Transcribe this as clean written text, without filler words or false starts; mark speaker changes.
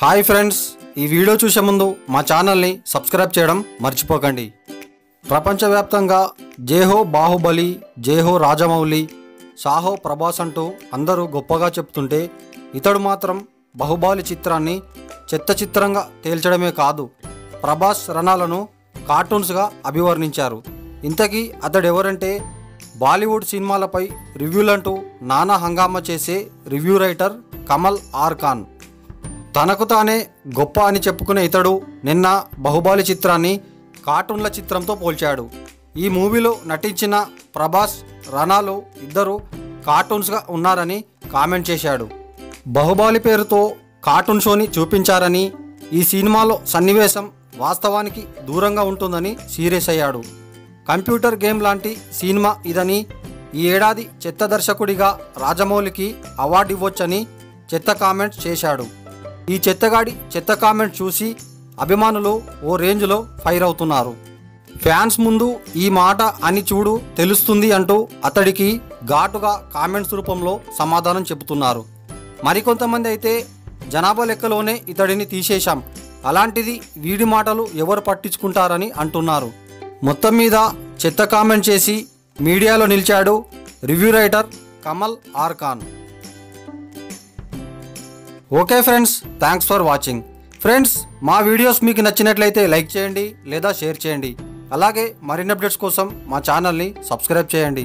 Speaker 1: Hi friends, ఈ video చూసే ముందు మా ఛానల్ని సబ్స్క్రైబ్ చేయడం మర్చిపోకండి. ప్రపంచవ్యాప్తంగా జేహో బాహుబలి, జేహో రాజమౌళి, సాహో ప్రభాస్ అంటూ అందరూ గొప్పగా చెప్తుంటే ఇతడు మాత్రం బాహుబలి చిత్రాన్ని చెత్త చిత్రంగా తేల్చడమే కాదు, ప్రభాస్ రణాలను కార్టూన్స్గా అభివర్ణించారు. ఇంతకీ అతడు ఎవరంటే బాలీవుడ్ సినిమాలపై రివ్యూలంటూ నానా హంగామా చేసే review writer Kamal R Khan. తనకు తానే గొప్ప అని చెప్పుకునే ఇతడు నిన్న బాహుబలి చిత్రాన్ని కార్టూన్ల చిత్రంతో పోల్చాడు. ఈ మూవీలో నటించిన ప్రభాస్, రణాలు ఇద్దరు కార్టూన్స్గా ఉన్నారని కామెంట్ చేశాడు. బాహుబలి పేరుతో కార్టూన్ షోని చూపించారని, ఈ సినిమాలో సన్నివేశం వాస్తవానికి దూరంగా ఉంటుందని సీరియస్ అయ్యాడు. కంప్యూటర్ గేమ్ లాంటి సినిమా ఇదని, ఈ ఏడాది చెత్త దర్శకుడిగా రాజమౌళికి అవార్డు ఇవ్వొచ్చని చెత్త కామెంట్స్ చేశాడు. ఈ చెత్త కామెంట్ చూసి అభిమానులు ఓ రేంజ్లో ఫైర్ అవుతున్నారు. ఫ్యాన్స్ ముందు ఈ మాట అని చూడు తెలుస్తుంది అంటూ అతడికి ఘాటుగా కామెంట్స్ రూపంలో సమాధానం చెబుతున్నారు. మరికొంతమంది అయితే జనాభా లెక్కలోనే ఇతడిని తీసేశాం, అలాంటిది వీడి మాటలు ఎవరు పట్టించుకుంటారని అంటున్నారు. మొత్తం మీద చెత్త కామెంట్ చేసి మీడియాలో నిలిచాడు review writer Kamal R Khan. Okay friends, thanks for watching. Friends, మా వీడియోస్ మీకు నచ్చినట్లయితే లైక్ చేయండి లేదా షేర్ చేయండి. అలాగే మరిన్ని అప్డేట్స్ కోసం మా ఛానల్ని సబ్స్క్రైబ్ చేయండి.